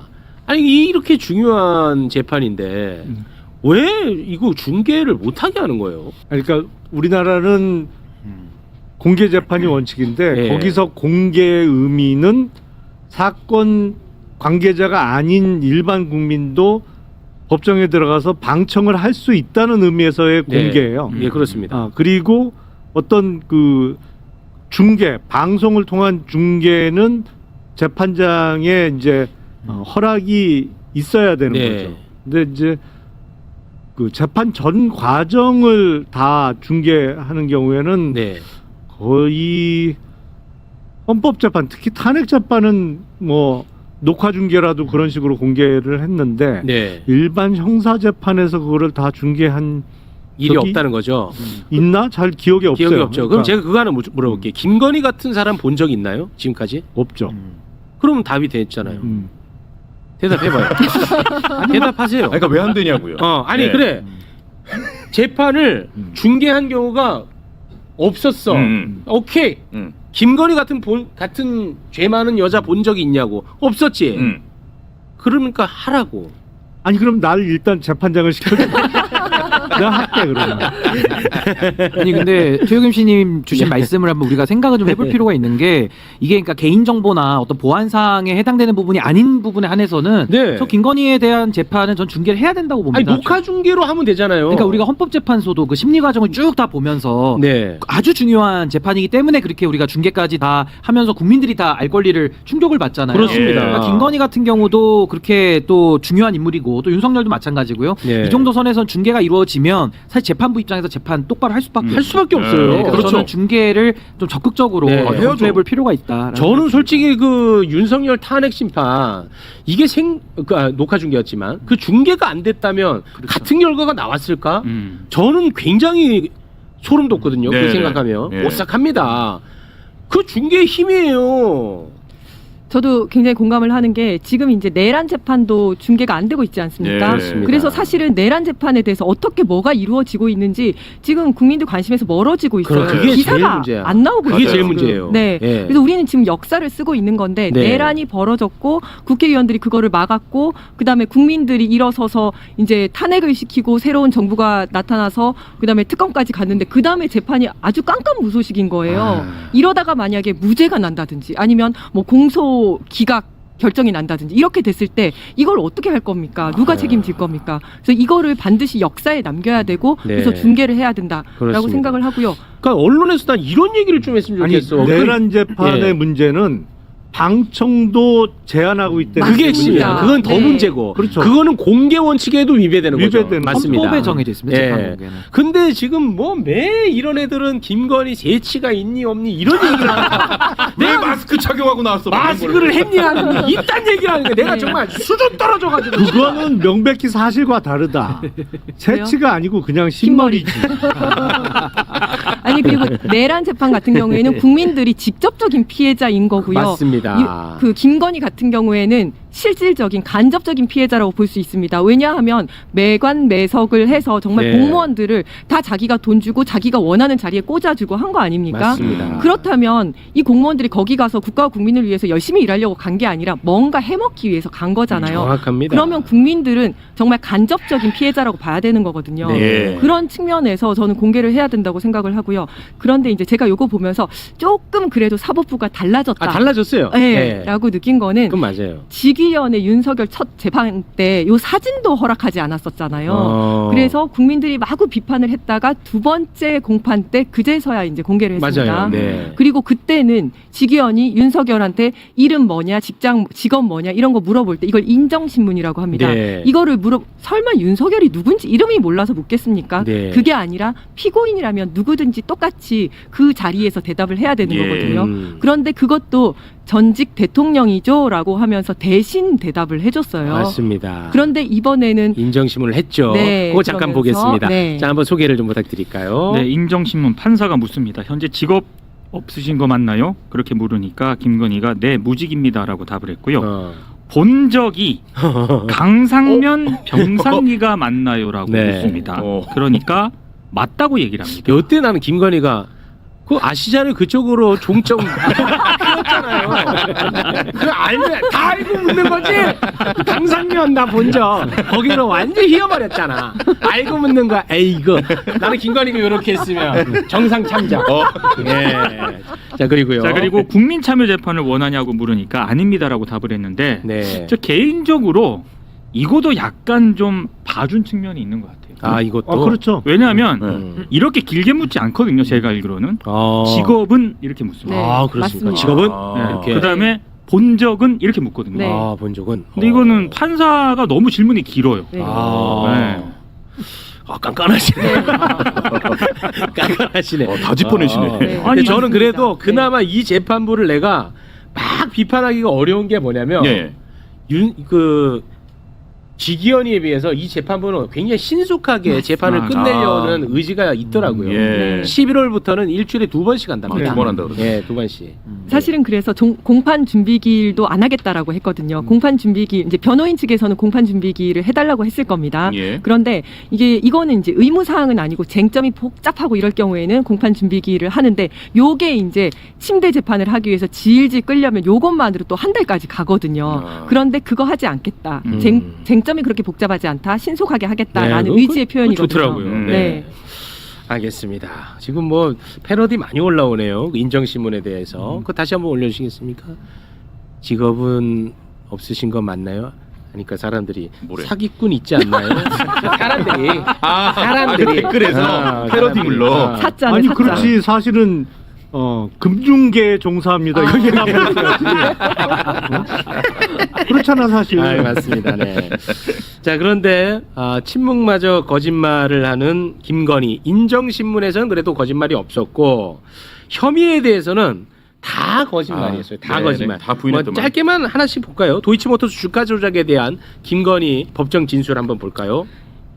아니 이렇게 중요한 재판인데 왜 이거 중계를 못하게 하는 거예요? 그러니까 우리나라는 공개 재판이 원칙인데 거기서 공개의 의미는 사건 관계자가 아닌 일반 국민도 법정에 들어가서 방청을 할 수 있다는 의미에서의 공개예요. 예, 그렇습니다. 그리고 어떤 그 중계, 방송을 통한 중계는 재판장의 이제 허락이 있어야 되는 거죠. 근데 이제 그 재판 전 과정을 다 중계하는 경우에는 거의 헌법재판, 특히 탄핵재판은 뭐 녹화 중계라도 그런 식으로 공개를 했는데 일반 형사재판에서 그거를 다 중계한 일이 없다는 거죠. 있나? 잘 기억이 없어요. 기억이 없죠. 그럼 그러니까 제가 그거 하나 물어볼게요. 김건희 같은 사람 본 적 있나요? 지금까지? 없죠. 그러면 답이 됐잖아요. 대답해봐요. 대답하세요. 그러니까 왜 안 되냐고요. 아니 네. 그래. 재판을 중계한 경우가 없었어. 오케이. 김건희 같은 죄 많은 여자 본 적이 있냐고. 없었지. 그러니까 하라고. 아니 그럼 나를 일단 재판장을 시켜줘. 내가 할게 그러면. 아니 근데 최욱임 씨님 주신 말씀을 한번 우리가 생각을 좀 해볼 필요가 있는 게 이게 그러니까 개인정보나 어떤 보안사항에 해당되는 부분이 아닌 부분에 한해서는 저 김건희에 대한 재판은 전 중계를 해야 된다고 봅니다. 아니 녹화 중계로 하면 되잖아요. 그러니까 우리가 헌법재판소도 그 심리 과정을 쭉 다 보면서 아주 중요한 재판이기 때문에 그렇게 우리가 중계까지 다 하면서 국민들이 다 알 권리를 충족을 받잖아요. 그렇습니다. 그러니까 김건희 같은 경우도 그렇게 또 중요한 인물이고 또 윤석열도 마찬가지고요. 이 정도 선에선 중계가 이루어지면 사실 재판부 입장에서 재판 똑바로 할 수밖에 없어요. 그래서 그렇죠. 저는 중계를 좀 적극적으로 검토해볼 필요가 있다. 저는 솔직히 그 윤석열 탄핵 심판 이게 녹화 중계였지만 그 중계가 안 됐다면 같은 결과가 나왔을까? 저는 굉장히 소름 돋거든요. 그 생각하면 오싹합니다. 그 중계의 힘이에요. 저도 굉장히 공감을 하는 게 지금 이제 내란 재판도 중계가 안 되고 있지 않습니까? 그렇습니다. 그래서 사실은 내란 재판에 대해서 어떻게 뭐가 이루어지고 있는지 지금 국민들 관심에서 멀어지고 있어요. 그게 제일 기사가 문제야. 안 나오고 있어요. 그게 제일 지금. 문제예요. 네. 예. 그래서 우리는 지금 역사를 쓰고 있는 건데 내란이 벌어졌고 국회의원들이 그거를 막았고 그다음에 국민들이 일어서서 이제 탄핵을 시키고 새로운 정부가 나타나서 그다음에 특검까지 갔는데 그다음에 재판이 아주 깜깜무소식인 거예요. 이러다가 만약에 무죄가 난다든지 아니면 뭐 공소 기각 결정이 난다든지 이렇게 됐을 때 이걸 어떻게 할 겁니까? 누가 책임질 겁니까? 그래서 이거를 반드시 역사에 남겨야 되고 그래서 중계를 해야 된다라고 그렇습니다. 생각을 하고요. 그러니까 언론에서 난 이런 얘기를 좀 했으면 좋겠어. 내란 재판의 문제는 방청도 제한하고 있다는 그게 핵심이야. 그건 더 문제고. 그렇죠. 그거는 공개 원칙에도 위배되는 거죠. 맞습니다. 헌법에 정해져 있습니다. 재판 공개는. 근데 지금 뭐 매 이런 애들은 김건희 재치가 있니 없니 이런 얘기를 하니까 왜 마스크 착용하고 나왔어? 마스크를 했니 안 했니 이딴 얘기를 하는 게 내가 정말 수준 떨어져가지고 그거는 명백히 사실과 다르다. 재치가 아니고 그냥 신머리지. 아니 그리고 내란 재판 같은 경우에는 국민들이 직접적인 피해자인 거고요. 맞습니다. 그 김건희 같은 경우에는 실질적인 간접적인 피해자라고 볼 수 있습니다. 왜냐하면 매관매석을 해서 정말 공무원들을 다 자기가 돈 주고 자기가 원하는 자리에 꽂아주고 한 거 아닙니까? 맞습니다. 그렇다면 이 공무원들이 거기 가서 국가와 국민을 위해서 열심히 일하려고 간 게 아니라 뭔가 해먹기 위해서 간 거잖아요. 정확합니다. 그러면 국민들은 정말 간접적인 피해자라고 봐야 되는 거거든요. 그런 측면에서 저는 공개를 해야 된다고 생각을 하고요. 그런데 이제 제가 요거 보면서 조금 그래도 사법부가 달라졌다. 달라졌어요. 라고 느낀 거는 그건 맞아요. 직위원회 윤석열 첫 재판 때 요 사진도 허락하지 않았었잖아요. 그래서 국민들이 마구 비판을 했다가 두 번째 공판 때 그제서야 이제 공개를 했습니다. 맞아요. 그리고 그때는 직위원이 윤석열한테 이름 뭐냐, 직업 뭐냐 이런 거 물어볼 때 이걸 인정신문이라고 합니다. 이거를 설마 윤석열이 누군지 이름이 몰라서 묻겠습니까? 그게 아니라 피고인이라면 누구든지 똑같이 그 자리에서 대답을 해야 되는 거거든요. 그런데 그것도 전직 대통령이죠 라고 하면서 대신 대답을 해줬어요. 맞습니다. 그런데 이번에는 인정신문을 했죠. 그거 잠깐 보겠습니다. 자, 한번 소개를 좀 부탁드릴까요? 네, 인정신문 판사가 묻습니다. 현재 직업 없으신 거 맞나요? 그렇게 물으니까 김건희가 네, 무직입니다라고 답을 했고요. 본 적이 강상면 병상리가 맞나요라고 묻습니다. 그러니까 맞다고 얘기를 합니다. 여태 나는 김건희가 그 아시잖아요. 그쪽으로 종점 묻었잖아요. 그 다 알고 묻는 거지. 강상면 나 본 적. 거기는 완전 희어버렸잖아. 알고 묻는 거야. 에이 이거. 나는 김건희가 이렇게 했으면 정상 참작. 예. 자 그리고요. 자 그리고 국민참여재판을 원하냐고 물으니까 아닙니다라고 답을 했는데 네. 저 개인적으로 이것도 약간 좀 봐준 측면이 있는 것 같아요. 아 이것도. 그렇죠. 왜냐하면 이렇게 길게 묻지 않거든요. 제가 알기로는 직업은 이렇게 묻습니다. 네, 아 그렇습니까? 맞습니다. 직업은 네. 이렇게. 그다음에 본 적은 이렇게 묻거든요. 네. 아 본 적은. 근데 이거는 판사가 너무 질문이 길어요. 네. 아. 아 깐깐하시네. 깐깐하시네. 다 짚어내시네. 네. 근데 저는 맞습니다. 그래도 그나마 이 재판부를 내가 막 비판하기가 어려운 게 뭐냐면 예. 지기현이에 비해서 이 재판부는 굉장히 신속하게 재판을 끝내려는 의지가 있더라고요. 예. 11월부터는 일주일에 2번씩 한답니다. 2번 한다 그러죠. 예, 2번씩. 사실은 그래서 공판 준비기일도 안 하겠다라고 했거든요. 공판 준비기일 이제 변호인 측에서는 공판 준비기일을 해달라고 했을 겁니다. 예. 그런데 이거는 이제 의무 사항은 아니고 쟁점이 복잡하고 이럴 경우에는 공판 준비기일을 하는데 요게 이제 침대 재판을 하기 위해서 질질 끌려면 요것만으로 또 한 달까지 가거든요. 그런데 그거 하지 않겠다. 쟁점이 그렇게 복잡하지 않다. 신속하게 하겠다라는 네, 의지의 표현이거든요. 좋더라고요. 네. 알겠습니다. 지금 뭐 패러디 많이 올라오네요. 인정신문에 대해서. 그거 다시 한번 올려주시겠습니까? 직업은 없으신 거 맞나요? 그러니까 사람들이 뭐래? 사기꾼 있지 않나요? 사람들이 댓글에서 패러디물로. 사자네 아니 사자. 그렇지 사실은 금중계에 종사합니다. 여기 나면 그렇잖아 사실. 아, 맞습니다. 네. 자 그런데 침묵마저 거짓말을 하는 김건희 인정신문에서는 그래도 거짓말이 없었고 혐의에 대해서는 다 거짓말이었어요. 다 네네. 거짓말. 다 부인했더만. 뭐 짧게만 하나씩 볼까요? 도이치모터스 주가 조작에 대한 김건희 법정 진술 한번 볼까요?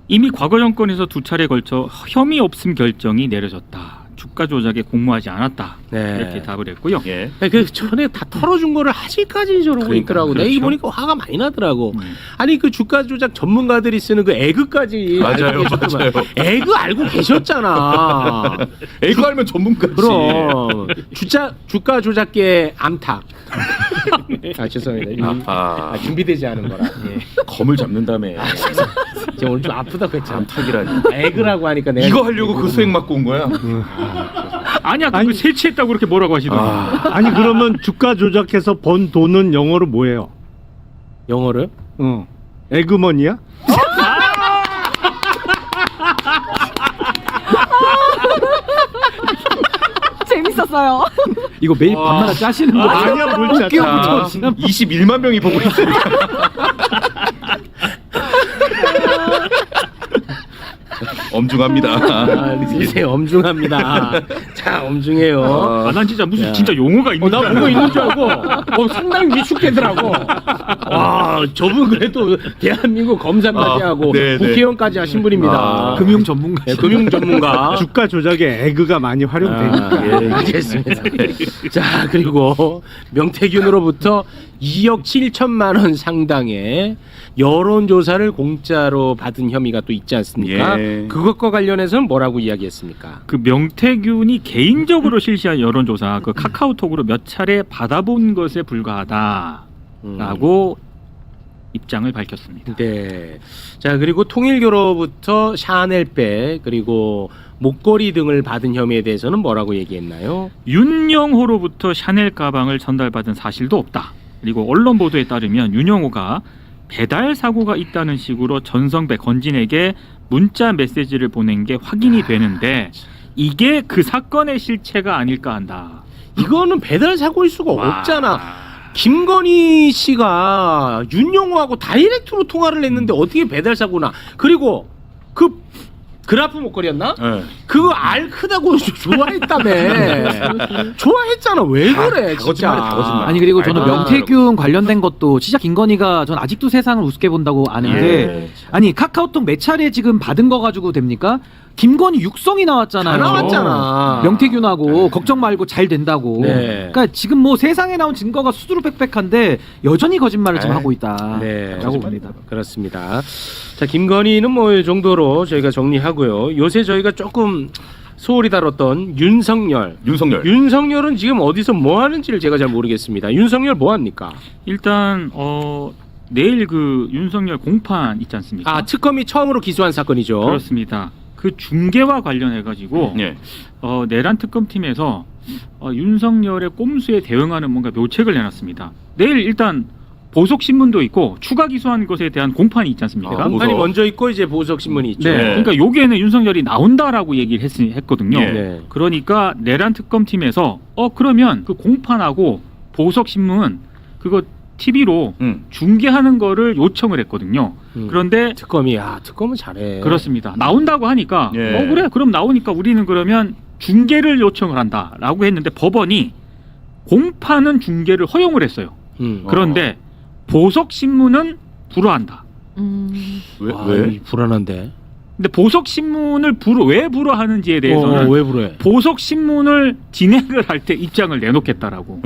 이미 과거 정권에서 2차례 걸쳐 혐의 없음 결정이 내려졌다. 주가 조작에 공모하지 않았다. 네. 이렇게 답을 했고요. 예. 그 전에 다 털어준 거를 아직까지 저러고 그러니까, 있더라고. 내가 그렇죠. 보니까 화가 많이 나더라고. 아니 그 주가 조작 전문가들이 쓰는 그 에그까지 맞아요, 알고 계셨더만. 맞아요. 에그 알고 계셨잖아. 에그 알면 전문가지. 그럼 주가 조작계 암탉. 아 죄송합니다. 준비되지 않은 거라. 예. 검을 잡는 다음에 제가 오늘 좀 아프다고 했잖아. 암탉이라니. 에그라고 하니까 내가 이거 하려고 그 수액 맞고 온 거야? 아니야, 그거 세치했다고 그렇게 뭐라고 하시더라고요. 아니 그러면 주가 조작해서 번 돈은 영어로 뭐예요? 영어로요? 에그머니야? 재밌었어요. 이거 매일 밤마다 짜시는 거 아니야 뭘 짜짜. 21만 명이 보고 있으니까. 엄중합니다. 이제 엄중합니다. 자, 엄중해요. 난 진짜 무슨 진짜 용어가 있는 나 뭔가 있는 줄 알고 상당히 위축되더라고. 와, 저분 그래도 대한민국 검사까지 하고 네네. 국회의원까지 하신 분입니다. 금융 전문가. 네, 금융 전문가. 주가 조작에 에그가 많이 활용되니까. 예, 알겠습니다. 자, 그리고 명태균으로부터 2억 7천만 원 상당의 여론조사를 공짜로 받은 혐의가 또 있지 않습니까? 예. 그것과 관련해서는 뭐라고 이야기했습니까? 그 명태균이 개인적으로 실시한 여론조사 그 카카오톡으로 몇 차례 받아본 것에 불과하다라고 입장을 밝혔습니다. 네. 자, 그리고 통일교로부터 샤넬백 그리고 목걸이 등을 받은 혐의에 대해서는 뭐라고 얘기했나요? 윤영호로부터 샤넬 가방을 전달받은 사실도 없다. 그리고 언론 보도에 따르면 윤영호가 배달 사고가 있다는 식으로 전성배 건진에게 문자 메시지를 보낸 게 확인이 되는데 이게 그 사건의 실체가 아닐까 한다. 이거는 배달 사고일 수가 없잖아. 김건희 씨가 윤영호하고 다이렉트로 통화를 했는데 어떻게 배달 사고나? 그리고 그 그라프 목걸이였나? 네. 그거 알 크다고 좋아했다며. 좋아했잖아. 왜 그래? 진짜. 아니 그리고 저는 명태균 관련된 것도 진짜 김건희가 전 아직도 세상을 우습게 본다고 아는데 아니 카카오톡 몇 차례 지금 받은 거 가지고 됩니까? 김건희 육성이 나왔잖아요. 다 나왔잖아. 명태균하고 걱정 말고 잘 된다고. 네. 그러니까 지금 뭐 세상에 나온 증거가 수두룩빽빽한데 여전히 거짓말을 지금 하고 있다. 네, 라고 봅니다. 그렇습니다. 자, 김건희는 뭐 이 정도로 저희가 정리하고요. 요새 저희가 조금 소홀히 다뤘던 윤석열. 윤석열은 지금 어디서 뭐 하는지를 제가 잘 모르겠습니다. 윤석열 뭐 합니까? 일단 내일 그 윤석열 공판 있지 않습니까? 아, 특검이 처음으로 기소한 사건이죠. 그렇습니다. 그 중계와 관련해 가지고 내란 특검팀에서 윤석열의 꼼수에 대응하는 뭔가 묘책을 내놨습니다. 내일 일단 보석 신문도 있고 추가 기소한 것에 대한 공판이 있지 않습니까? 공판이 먼저 있고 이제 보석 신문이 있죠. 네. 그러니까 여기에는 윤석열이 나온다라고 얘기를 했거든요. 네. 그러니까 내란 특검팀에서 그러면 그 공판하고 보석 신문 그거 TV로 중계하는 거를 요청을 했거든요. 그런데 특검은 잘해. 그렇습니다. 나온다고 하니까 그래 그럼 나오니까 우리는 그러면 중계를 요청을 한다라고 했는데 법원이 공판은 중계를 허용을 했어요. 그런데 보석 신문은 불허한다. 왜? 불안한데. 근데 보석 신문을 왜 불허하는지에 대해서는 왜 불허해? 보석 신문을 진행을 할 때 입장을 내놓겠다라고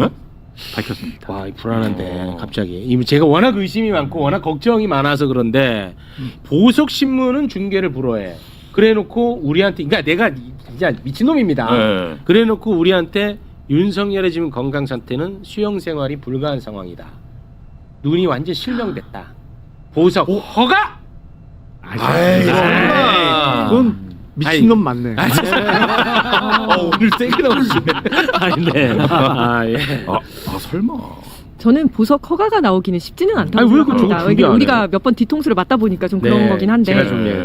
밝혔습니다. 와, 불안한데 갑자기. 제가 워낙 의심이 많고 워낙 걱정이 많아서 그런데 보석 신문은 중계를 불허해. 그래놓고 우리한테, 그러니까 내가 진짜 미친놈입니다. 그래놓고 우리한테 윤석열의 지금 건강 상태는 수영 생활이 불가한 상황이다. 눈이 완전 실명됐다. 보석 허가? 그건 미친놈 맞네. 오늘 세게 나오시네. 설마. 저는 보석 허가가 나오기는 쉽지는 않다고 아니, 왜 그거 생각합니다. 중계 안 우리가 몇 번 뒤통수를 맞다 보니까 좀 그런 거긴 한데.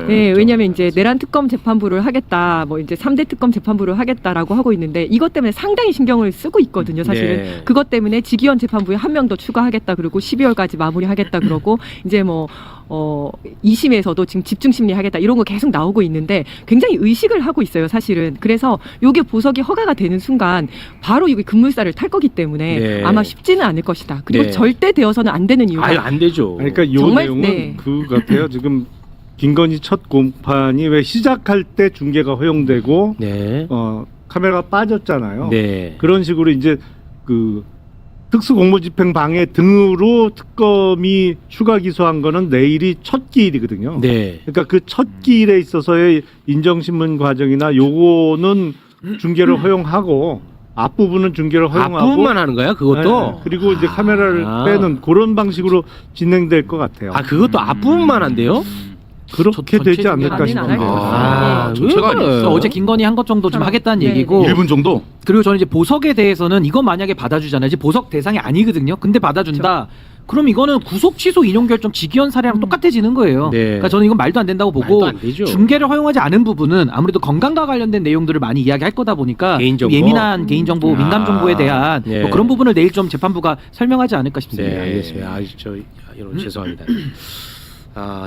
왜냐하면 이제 내란 특검 재판부를 하겠다, 뭐 이제 3대 특검 재판부를 하겠다라고 하고 있는데 이것 때문에 상당히 신경을 쓰고 있거든요. 사실은 그것 때문에 직위원 재판부에 한 명 더 추가하겠다, 그러고 12월까지 마무리하겠다, 그러고 이제 뭐 2심에서도 지금 집중심리 하겠다 이런 거 계속 나오고 있는데 굉장히 의식을 하고 있어요, 사실은. 그래서 요게 보석이 허가가 되는 순간 바로 이게 급물살을 탈 거기 때문에 아마 쉽지는 않을 것이다. 그리고 절대 되어서는 안 되는 이유가 안 되죠. 그러니까 요 정말, 내용은 그 같아요. 지금 김건희 첫 공판이 왜 시작할 때 중계가 허용되고 카메라가 빠졌잖아요. 그런 식으로 이제 그 특수공무집행 방해 등으로 특검이 추가 기소한 거는 내일이 첫 기일이거든요. 그러니까 그 첫 기일에 있어서의 인정신문 과정이나 요거는 중계를 허용하고 앞부분은 중계를 허용하고 앞부분만 하는 거야, 그것도? 그리고 이제 카메라를 빼는 그런 방식으로 진행될 것 같아요. 그것도 앞부분만 한대요? 그렇게 되지 않을까 싶은데. 전체가 아니었어. 어제 김건희 한 것 정도 좀 하겠다는 얘기고. 1분 정도? 그리고 저는 이제 보석에 대해서는 이거 만약에 받아주잖아요. 이제 보석 대상이 아니거든요. 근데 받아준다. 그럼 이거는 구속 취소 인용 결정 직위원 사례랑 똑같아지는 거예요. 그러니까 저는 이건 말도 안 된다고 보고 중계를 허용하지 않은 부분은 아무래도 건강과 관련된 내용들을 많이 이야기할 거다 보니까 예민한 개인정보, 민감정보에 대한 뭐 그런 부분을 내일 좀 재판부가 설명하지 않을까 싶습니다. 네, 알겠습니다. 여러분 죄송합니다.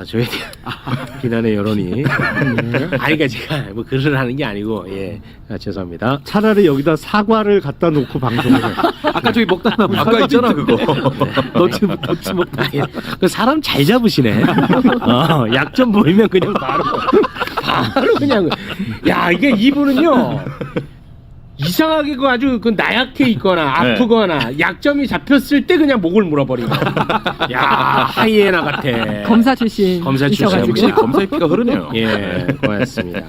저에 대한 비난의 여론이. 그러니까 제가 뭐 글을 하는 게 아니고, 죄송합니다. 차라리 여기다 사과를 갖다 놓고 방송을 해. 아까 저기 먹다 남은 아까 있잖아 그거. 너치 먹다. 사람 잘 잡으시네. 약점 보이면 그냥 바로 그냥. 야, 이게 이분은요. 이상하게 아주 나약해 있거나 아프거나 약점이 잡혔을 때 그냥 목을 물어버리고. 야, 하이에나 같아. 검사 출신. 검사 출신. 역시 검사의 피가 흐르네요. 고맙습니다.